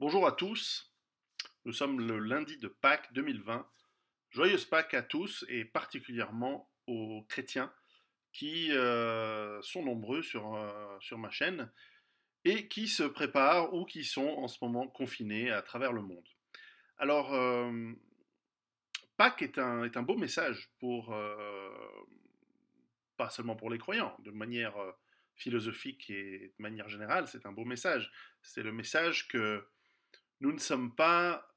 Bonjour à tous, nous sommes le lundi de Pâques 2020. Joyeuse Pâques à tous et particulièrement aux chrétiens qui sont nombreux sur ma chaîne et qui se préparent ou qui sont en ce moment confinés à travers le monde. Alors, Pâques est un beau message pas seulement pour les croyants, de manière philosophique et de manière générale, c'est un beau message. C'est le message que nous ne sommes pas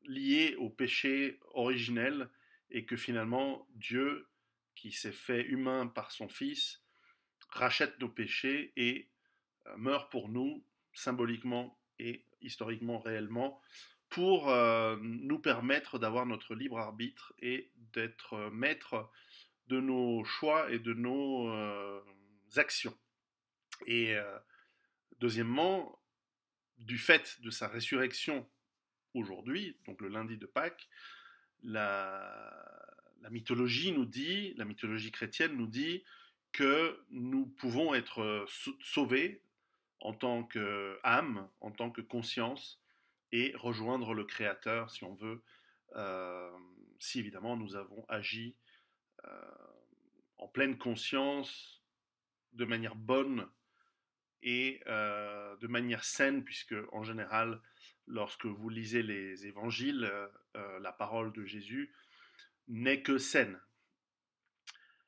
liés au péché originel et que finalement Dieu, qui s'est fait humain par son Fils, rachète nos péchés et meurt pour nous, symboliquement et historiquement réellement, pour nous permettre d'avoir notre libre arbitre et d'être maître de nos choix et de nos actions. Et deuxièmement, du fait de sa résurrection aujourd'hui, donc le lundi de Pâques, la mythologie nous dit, la mythologie chrétienne nous dit que nous pouvons être sauvés en tant qu'âme, en tant que conscience, et rejoindre le Créateur si on veut, euh, si évidemment nous avons agi euh, en pleine conscience, de manière bonne et de manière saine, puisque en général, lorsque vous lisez les évangiles, la parole de Jésus n'est que saine.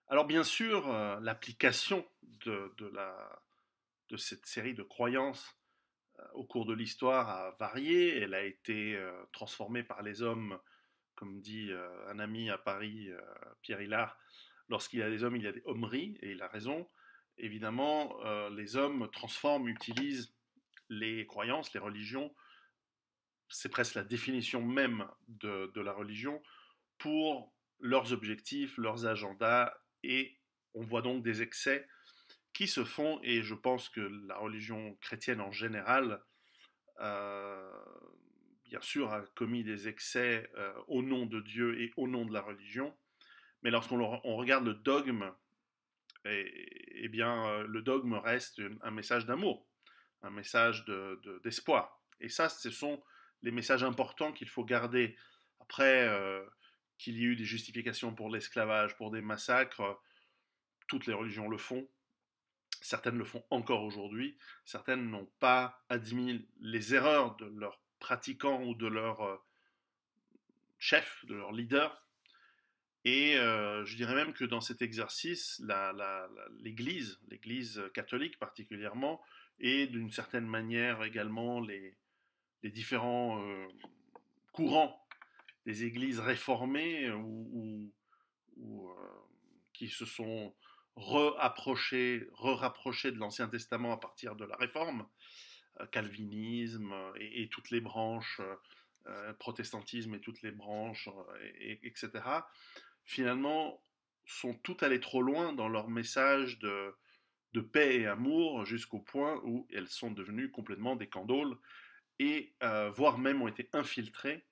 Alors bien sûr, l'application de cette série de croyances au cours de l'histoire a varié, elle a été transformée par les hommes, comme dit un ami à Paris, Pierre Hillard, lorsqu'il y a des hommes, il y a des hommeries, et il a raison. Évidemment, les hommes transforment, utilisent les croyances, les religions, c'est presque la définition même de la religion, pour leurs objectifs, leurs agendas, et on voit donc des excès qui se font, et je pense que la religion chrétienne en général, euh, bien sûr, a commis des excès au nom de Dieu et au nom de la religion, mais lorsqu'on regarde le dogme, eh bien, le dogme reste un message d'amour, un message d'espoir. Et ça, ce sont les messages importants qu'il faut garder. Après, qu'il y ait eu des justifications pour l'esclavage, pour des massacres, toutes les religions le font. Certaines le font encore aujourd'hui. Certaines n'ont pas admis les erreurs de leurs pratiquants ou de leurs chefs, de leurs leaders. Et je dirais même que dans cet exercice, l'Église catholique particulièrement, et d'une certaine manière également les différents courants des églises réformées qui se sont re-rapprochés de l'Ancien Testament à partir de la Réforme, calvinisme et toutes les branches, protestantisme et toutes les branches, etc., finalement, sont toutes allées trop loin dans leur message de paix et amour jusqu'au point où elles sont devenues complètement des candoles et voire même ont été infiltrées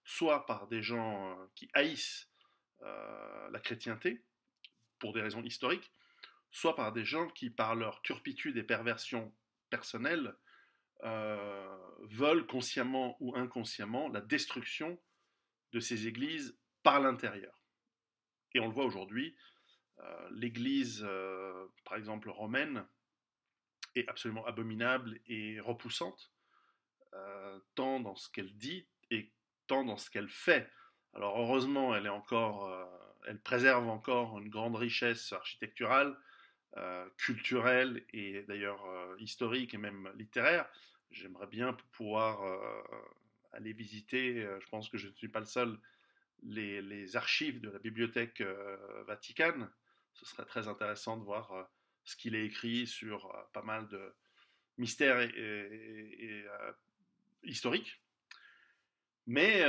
soit par des gens qui haïssent la chrétienté pour des raisons historiques, soit par des gens qui, par leur turpitude et perversion personnelle, veulent consciemment ou inconsciemment la destruction de ces églises par l'intérieur. Et on le voit aujourd'hui, l'église, par exemple romaine, est absolument abominable et repoussante, tant dans ce qu'elle dit et tant dans ce qu'elle fait. Alors heureusement, elle préserve encore une grande richesse architecturale, culturelle et d'ailleurs historique et même littéraire. J'aimerais bien pouvoir aller visiter, je pense que je ne suis pas le seul, les archives de la bibliothèque Vaticane. Ce serait très intéressant de voir ce qu'il a écrit sur pas mal de mystères historiques. Mais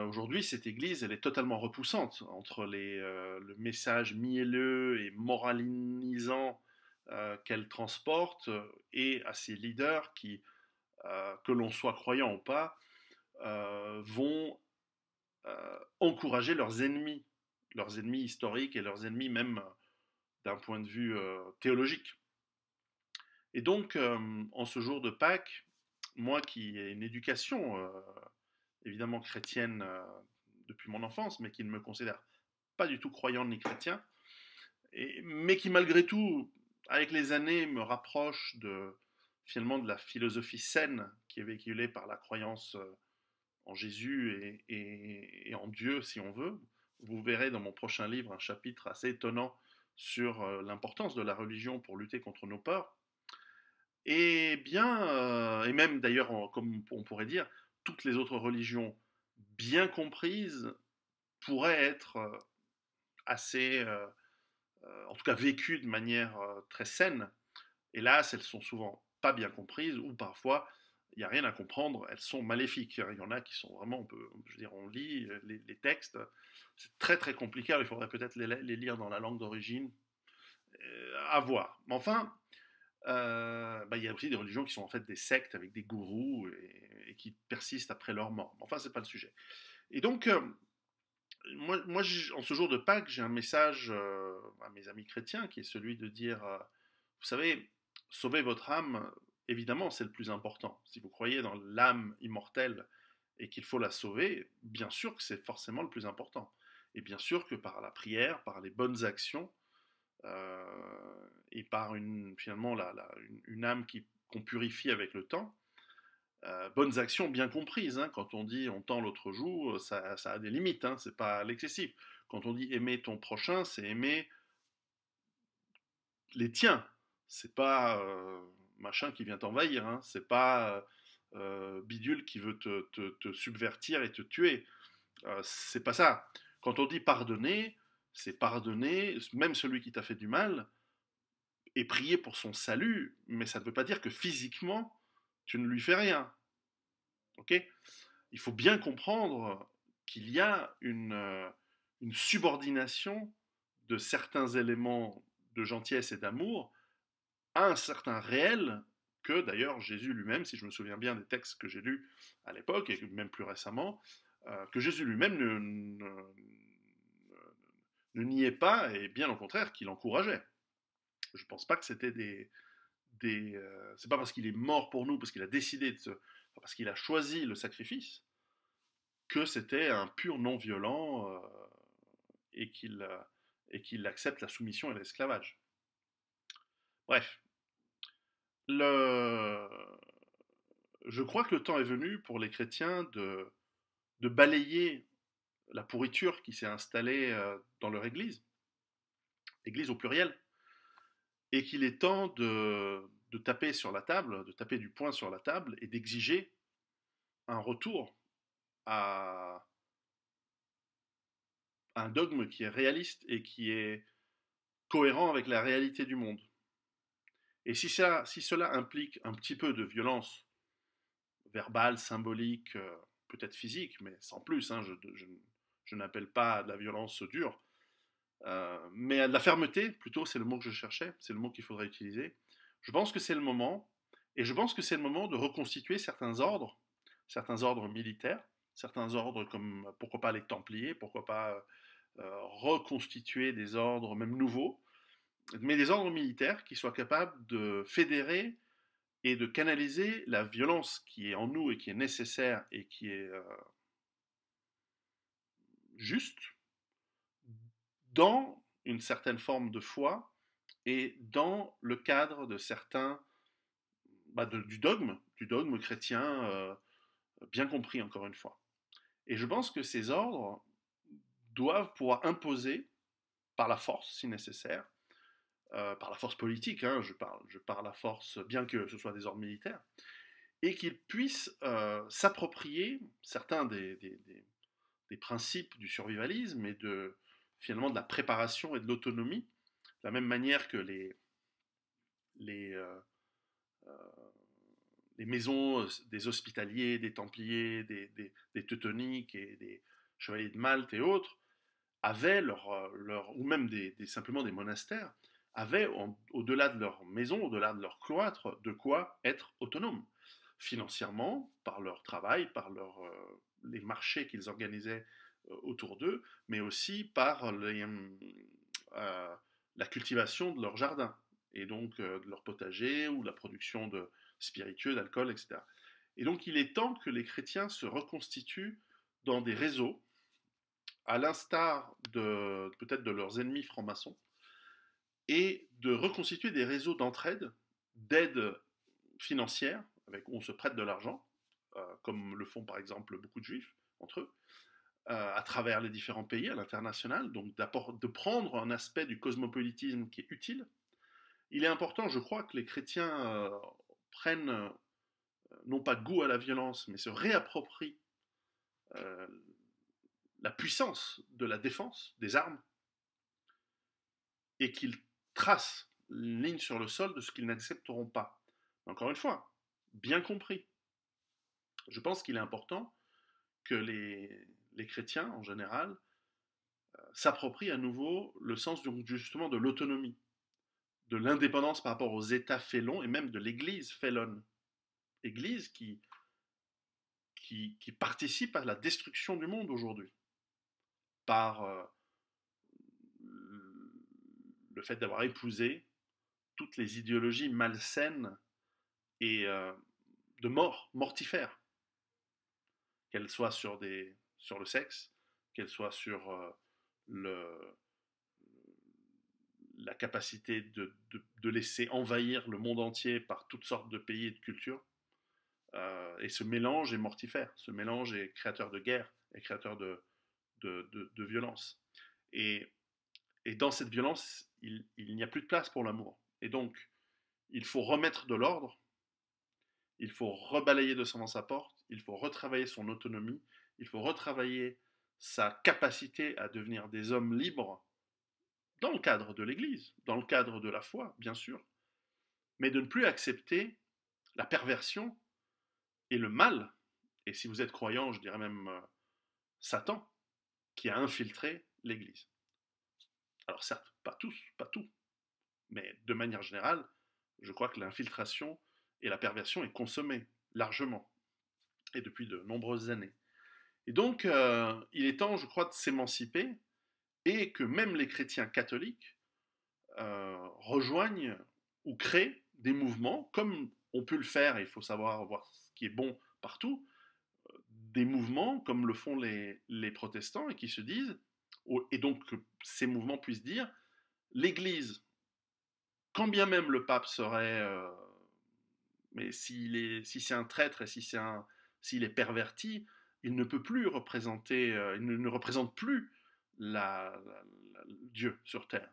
aujourd'hui, cette église, elle est totalement repoussante entre le message mielleux et moralisant qu'elle transporte et à ses leaders qui, que l'on soit croyant ou pas, vont encourager leurs ennemis historiques et leurs ennemis même d'un point de vue théologique. Et donc, en ce jour de Pâques, moi qui ai une éducation évidemment chrétienne depuis mon enfance, mais qui ne me considère pas du tout croyant ni chrétien, mais qui malgré tout, avec les années, me rapproche finalement de la philosophie saine qui est véhiculée par la croyance en Jésus et en Dieu, si on veut. Vous verrez dans mon prochain livre un chapitre assez étonnant sur l'importance de la religion pour lutter contre nos peurs. Et bien, et même d'ailleurs, comme on pourrait dire, toutes les autres religions bien comprises pourraient être assez, en tout cas vécues de manière très saine. Hélas, elles sont souvent pas bien comprises ou parfois il n'y a rien à comprendre, elles sont maléfiques. Il y en a qui sont vraiment, je veux dire, on lit les textes, c'est très très compliqué, il faudrait peut-être les lire dans la langue d'origine, à voir. Mais enfin, il y a aussi des religions qui sont en fait des sectes avec des gourous et qui persistent après leur mort. Mais enfin, c'est pas le sujet. Et donc, moi, en ce jour de Pâques, j'ai un message à mes amis chrétiens qui est celui de dire, vous savez, sauver votre âme, évidemment, c'est le plus important. Si vous croyez dans l'âme immortelle et qu'il faut la sauver, bien sûr que c'est forcément le plus important. Et bien sûr que par la prière, par les bonnes actions, et par finalement une âme qu'on purifie avec le temps, bonnes actions bien comprises. Hein. Quand on dit on tend l'autre joue, ça a des limites, hein, c'est pas l'excessif. Quand on dit aimer ton prochain, c'est aimer les tiens. C'est pas machin qui vient t'envahir, hein. C'est pas bidule qui veut te subvertir et te tuer. C'est pas ça. Quand on dit pardonner, c'est pardonner, même celui qui t'a fait du mal, et prier pour son salut, mais ça ne veut pas dire que physiquement, tu ne lui fais rien. Ok? Il faut bien comprendre qu'il y a une subordination de certains éléments de gentillesse et d'amour à un certain réel que d'ailleurs Jésus lui-même, si je me souviens bien des textes que j'ai lus à l'époque et même plus récemment, que Jésus lui-même ne niait pas et bien au contraire qu'il encourageait. Je ne pense pas que c'était c'est pas parce qu'il est mort pour nous, parce qu'il a décidé parce qu'il a choisi le sacrifice, que c'était un pur non-violent et qu'il accepte la soumission et l'esclavage. Bref, le... je crois que le temps est venu pour les chrétiens de balayer la pourriture qui s'est installée dans leur église au pluriel, et qu'il est temps de taper sur la table, de taper du poing sur la table et d'exiger un retour à un dogme qui est réaliste et qui est cohérent avec la réalité du monde. Et si cela implique un petit peu de violence verbale, symbolique, peut-être physique, mais sans plus, hein, je n'appelle pas à de la violence dure, mais à de la fermeté, plutôt, c'est le mot que je cherchais, c'est le mot qu'il faudrait utiliser. Je pense que c'est le moment, et je pense que c'est le moment de reconstituer certains ordres militaires, certains ordres comme, pourquoi pas les Templiers, pourquoi pas reconstituer des ordres même nouveaux, mais des ordres militaires qui soient capables de fédérer et de canaliser la violence qui est en nous et qui est nécessaire et qui est juste dans une certaine forme de foi et dans le cadre de certains du dogme chrétien bien compris encore une fois. Et je pense que ces ordres doivent pouvoir imposer par la force si nécessaire, par la force politique, hein, je parle la force, bien que ce soit des ordres militaires, et qu'ils puissent s'approprier certains des principes du survivalisme et finalement de la préparation et de l'autonomie, de la même manière que les, euh, euh, les maisons des hospitaliers, des templiers, des teutoniques et des chevaliers de Malte et autres avaient ou même simplement des monastères, avaient au-delà de leur maison, au-delà de leur cloître, de quoi être autonomes financièrement, par leur travail, par les marchés qu'ils organisaient autour d'eux, mais aussi par la cultivation de leur jardin et donc de leur potager ou la production de spiritueux, d'alcool, etc. Et donc il est temps que les chrétiens se reconstituent dans des réseaux, à l'instar de peut-être de leurs ennemis francs-maçons, et de reconstituer des réseaux d'entraide, d'aide financière, où on se prête de l'argent, comme le font par exemple beaucoup de juifs entre eux, à travers les différents pays, à l'international, donc de prendre un aspect du cosmopolitisme qui est utile. Il est important, je crois, que les chrétiens prennent non pas goût à la violence, mais se réapproprient euh, la puissance de la défense, des armes, et qu'ils tracent une ligne sur le sol de ce qu'ils n'accepteront pas. Encore une fois, bien compris. Je pense qu'il est important que les chrétiens, en général, s'approprient à nouveau le sens justement de l'autonomie, de l'indépendance par rapport aux États félons et même de l'Église félonne. Église qui participe à la destruction du monde aujourd'hui par le fait d'avoir épousé toutes les idéologies malsaines et de mort, mortifères, qu'elles soient sur le sexe, qu'elles soient sur le, la capacité de laisser envahir le monde entier par toutes sortes de pays et de cultures. Et ce mélange est mortifère, ce mélange est créateur de guerre, est créateur de violence. Et, et dans cette violence, il n'y a plus de place pour l'amour. Et donc, il faut remettre de l'ordre, il faut rebalayer de devant sa porte, il faut retravailler son autonomie, il faut retravailler sa capacité à devenir des hommes libres dans le cadre de l'Église, dans le cadre de la foi, bien sûr, mais de ne plus accepter la perversion et le mal, et si vous êtes croyant, je dirais même Satan, qui a infiltré l'Église. Alors certes, pas tous, pas tout, mais de manière générale, je crois que l'infiltration et la perversion est consommée largement, et depuis de nombreuses années. Et donc, il est temps, je crois, de s'émanciper, et que même les chrétiens catholiques rejoignent ou créent des mouvements, comme on peut le faire, et il faut savoir voir ce qui est bon partout, des mouvements comme le font les protestants, et qui se disent, et donc que ces mouvements puissent dire, l'Église, quand bien même le pape serait, mais si c'est un traître et s'il est perverti, il ne peut plus représenter, il ne représente plus Dieu sur terre.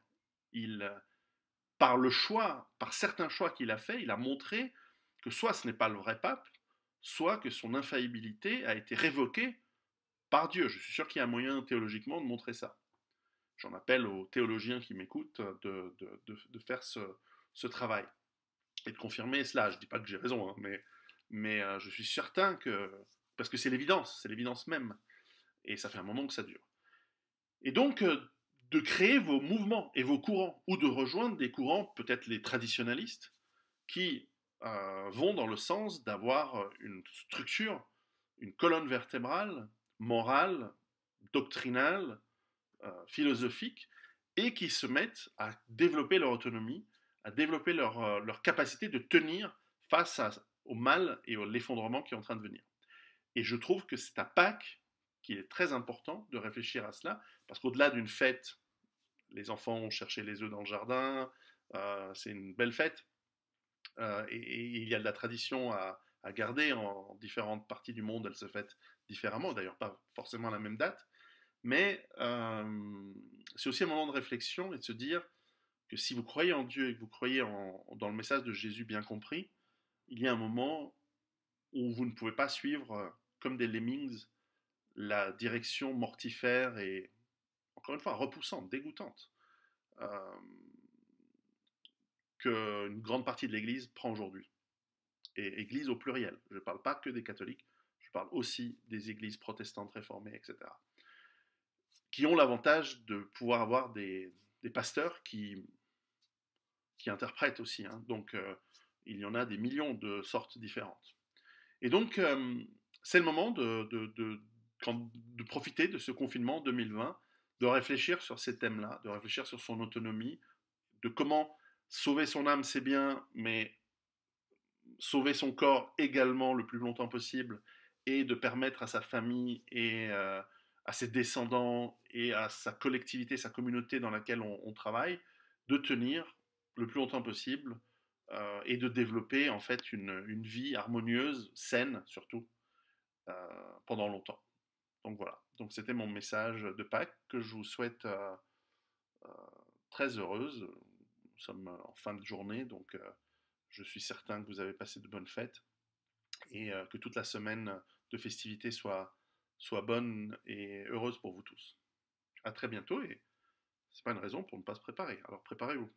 Par le choix, par certains choix qu'il a fait, il a montré que soit ce n'est pas le vrai pape, soit que son infaillibilité a été révoquée par Dieu. Je suis sûr qu'il y a un moyen théologiquement de montrer ça. J'en appelle aux théologiens qui m'écoutent de faire ce travail et de confirmer cela. Je ne dis pas que j'ai raison, hein, mais je suis certain que... Parce que c'est l'évidence même. Et ça fait un moment que ça dure. Et donc, de créer vos mouvements et vos courants, ou de rejoindre des courants, peut-être les traditionalistes, qui vont dans le sens d'avoir une structure, une colonne vertébrale, morale, doctrinale, philosophique, et qui se mettent à développer leur autonomie, à développer leur capacité de tenir face au mal et à l'effondrement qui est en train de venir. Et je trouve que c'est à Pâques qu'il est très important de réfléchir à cela, parce qu'au-delà d'une fête, les enfants ont cherché les œufs dans le jardin, c'est une belle fête, et il y a de la tradition à garder en différentes parties du monde, elle se fête différemment, d'ailleurs pas forcément à la même date, mais c'est aussi un moment de réflexion et de se dire que si vous croyez en Dieu et que vous croyez dans le message de Jésus bien compris, il y a un moment où vous ne pouvez pas suivre, comme des lemmings, la direction mortifère et, encore une fois, repoussante, dégoûtante, qu'une grande partie de l'Église prend aujourd'hui. Et Église au pluriel. Je ne parle pas que des catholiques, je parle aussi des églises protestantes réformées, etc. Qui ont l'avantage de pouvoir avoir des pasteurs qui interprètent aussi. Hein. Donc, il y en a des millions de sortes différentes. Et donc, c'est le moment de profiter de ce confinement 2020, de réfléchir sur ces thèmes-là, de réfléchir sur son autonomie, de comment sauver son âme, c'est bien, mais sauver son corps également le plus longtemps possible et de permettre à sa famille et à ses descendants et à sa collectivité, sa communauté dans laquelle on travaille, de tenir le plus longtemps possible et de développer en fait une vie harmonieuse, saine surtout, euh, pendant longtemps. Donc voilà, donc c'était mon message de Pâques que je vous souhaite euh, très heureuse. Nous sommes en fin de journée, donc je suis certain que vous avez passé de bonnes fêtes et que toute la semaine de festivités soit bonne et heureuse pour vous tous. À très bientôt et c'est pas une raison pour ne pas se préparer. Alors préparez-vous.